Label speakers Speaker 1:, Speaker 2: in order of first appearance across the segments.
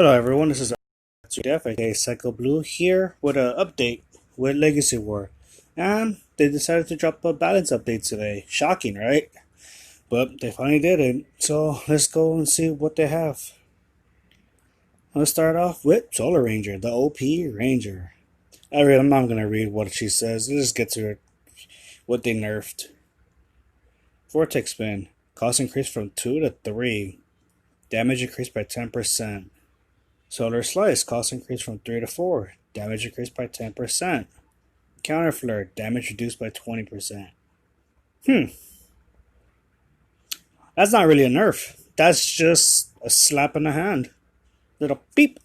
Speaker 1: Hello everyone, this is Def, aka Psycho Blue, here with an update with Legacy War. And they decided to drop a balance update today. Shocking, right? But they finally did it. So let's go and see what they have. Let's start off with Solar Ranger, the OP Ranger. I'm not going to read what she says. Let's just get to it. What they nerfed. Vortex Spin. Cost increased from 2 to 3. Damage increased by 10%. Solar Slice, cost increased from 3 to 4. Damage increased by 10%. Counter Flare, damage reduced by 20%. That's not really a nerf. That's just a slap in the hand. Little beep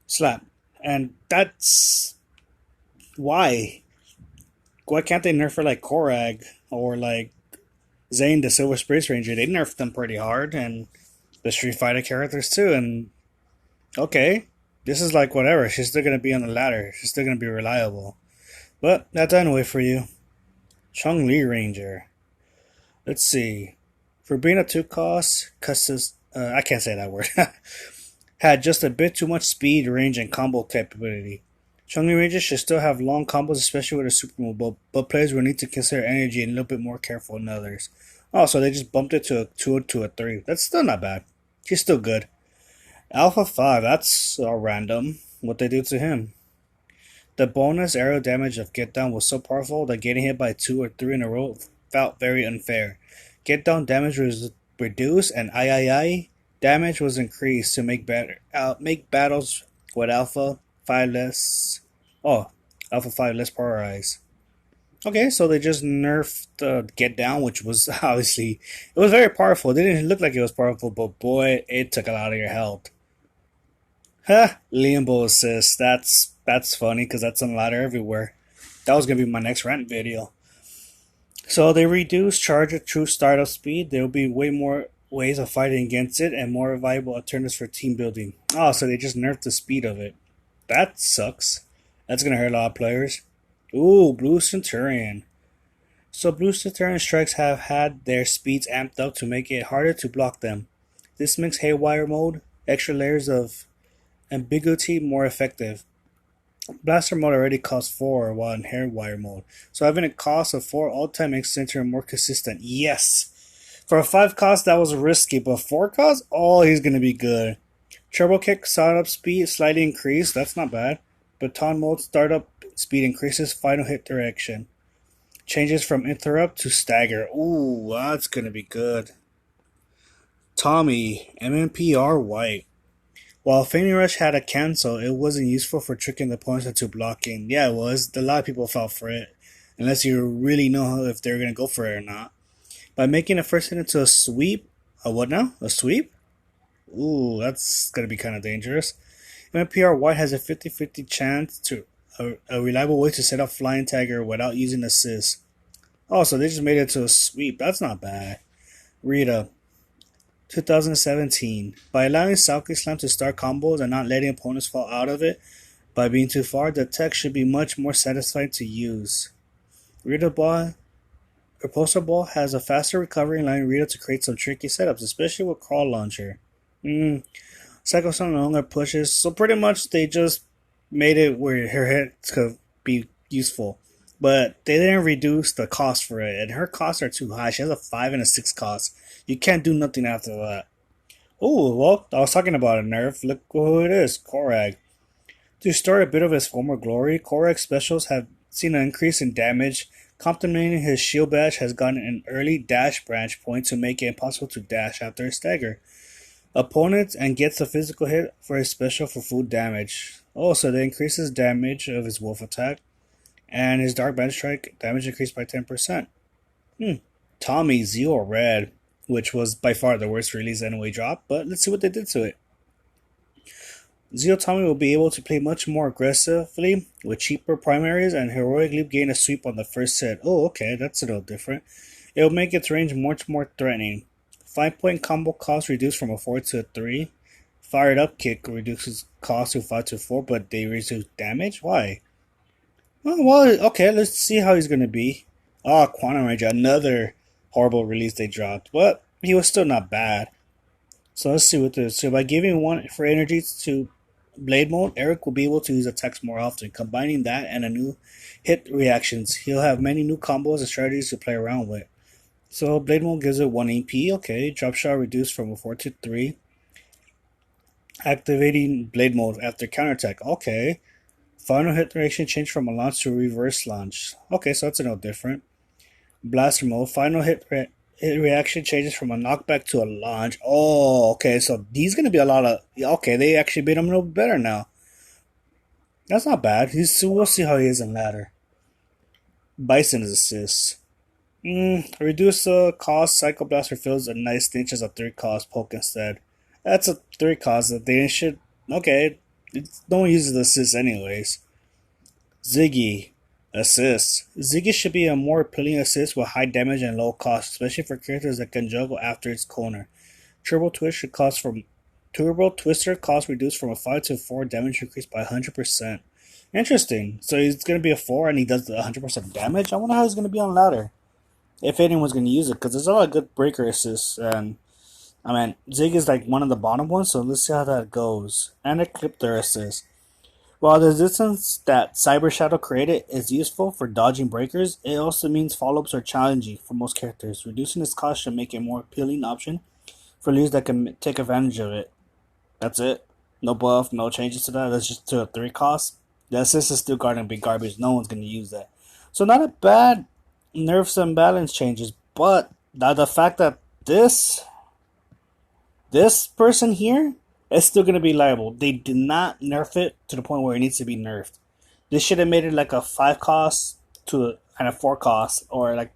Speaker 1: slap. And that's why. Why can't they nerf her like Korag or like Zane, the Silver Space Ranger? They nerfed them pretty hard, and the Street Fighter characters too. And okay, this is like whatever. She's still gonna be on the ladder. She's still gonna be reliable. But that's Nway for you. Chun-Li Ranger. Let's see. For being a 2 cost, I can't say that word. Had just a bit too much speed, range, and combo capability. Chun-Li Ranger should still have long combos, especially with a super move, but players will need to consider energy and a little bit more careful than others. Also, they just bumped it to a 2 to a 3. That's still not bad. She's still good. Alpha 5, that's random. What they do to him. The bonus arrow damage of Get Down was so powerful that getting hit by 2 or 3 in a row felt very unfair. Get Down damage was reduced and III damage was increased to make battles with Alpha 5 less polarized. Okay, so they just nerfed Get Down, which was obviously it was very powerful. It didn't look like it was powerful, but boy, it took a lot of your health. Huh, Limbo assist. That's funny because that's on ladder everywhere. That was gonna be my next rant video. So they reduce charge at true startup speed. There will be way more ways of fighting against it and more viable alternatives for team building. Oh, so they just nerfed the speed of it. That sucks. That's gonna hurt a lot of players. Ooh, Blue Centurion. So Blue Centurion strikes have had their speeds amped up to make it harder to block them. This makes Haywire mode, extra layers of ambiguity, more effective. Blaster mode already costs 4 while in Haywire mode, so having a cost of 4 all time makes Centurion more consistent. Yes! For a 5 cost that was risky, but 4 cost? Oh, he's gonna be good. Turbo Kick startup speed slightly increased, that's not bad. Baton mode startup speed increases final hit direction. Changes from interrupt to stagger. Ooh, that's gonna be good. Tommy, MMPR White. While Feigning Rush had a cancel, it wasn't useful for tricking the opponents into blocking. Yeah, it was. A lot of people fell for it, unless you really know if they're going to go for it or not. By making the first hit into a sweep, a what now? A sweep? Ooh, that's going to be kind of dangerous. MPR White has a 50-50 chance to a reliable way to set up Flying Tiger without using assist. Oh, so they just made it to a sweep. That's not bad. Rita, 2017. By allowing Salky Slam to start combos and not letting opponents fall out of it by being too far, the tech should be much more satisfying to use. Repulsor Ball has a faster recovery, allowing Rita to create some tricky setups, especially with Crawl Launcher. Psycho Sun no longer pushes, so pretty much they just made it where her hits could be useful. But they didn't reduce the cost for it, and her costs are too high. She has a 5 and a 6 cost. You can't do nothing after that. Oh, well, I was talking about a nerf. Look who it is, Korag. To restore a bit of his former glory, Korag's specials have seen an increase in damage. Complementing his shield badge has gotten an early dash branch point to make it impossible to dash after a stagger. Opponents and gets a physical hit for his special for full damage. Also, that increases damage of his wolf attack. And his Dark Band Strike damage increased by 10%. Tommy Zero Red, which was by far the worst release Nway dropped, but let's see what they did to it. Zero Tommy will be able to play much more aggressively with cheaper primaries and Heroic Leap gain a sweep on the first hit. Oh, okay, that's a little different. It will make its range much more threatening. 5-point combo cost reduced from a 4 to a 3. Fired Up Kick reduces cost to 5 to 4, but they reduce damage? Why? Oh, well, okay, let's see how he's going to be. Oh, Quantum Ranger, another horrible release they dropped, but he was still not bad. So let's see what this. So by giving 1 for energy to Blade Mode, Eric will be able to use attacks more often. Combining that and a new hit reactions, he'll have many new combos and strategies to play around with. So Blade Mode gives it 1 AP, okay. Drop shot reduced from a 4 to 3. Activating Blade Mode after counterattack, okay. Final hit reaction changed from a launch to a reverse launch. Okay, so that's a no different. Blaster Mode, final hit reaction changes from a knockback to a launch. Oh, okay, so these gonna be a lot of. Okay, they actually made him a little better now. That's not bad. We'll see how he is in ladder. Bison's assist. Reduce the cost. Psycho Blaster fills a nice niche as a 3 cost poke instead. That's a 3 cost that they should. Okay, no one uses the assist anyways. Ziggy. Assist. Ziggy should be a more appealing assist with high damage and low cost, especially for characters that can juggle after its corner. Turbo Twister cost reduced from a 5 to 4 damage increase by 100%. Interesting. So he's going to be a 4 and he does the 100% damage? I wonder how he's going to be on ladder. If anyone's going to use it, because there's a lot of good breaker assists. And I mean, Zig is like one of the bottom ones, so let's see how that goes. And a Clipter assist. While the distance that Cyber Shadow created is useful for dodging breakers, it also means follow-ups are challenging for most characters. Reducing its cost should make it a more appealing option for leaders that can take advantage of it. That's it. No buff, no changes to that. That's just to a 3 cost. The assist is still going to be garbage. No one's going to use that. So not a bad nerfs and balance changes, but the fact that this person here is still going to be liable. They did not nerf it to the point where it needs to be nerfed. They should have made it like a 5 cost to a 4 cost, or like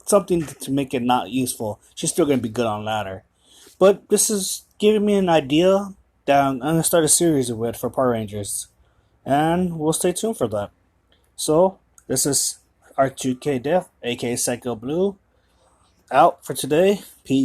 Speaker 1: something to make it not useful. She's still going to be good on ladder. But this is giving me an idea that I'm going to start a series with for Power Rangers. And we'll stay tuned for that. So, this is R2K Def, aka Psycho Blue, out for today. Peace.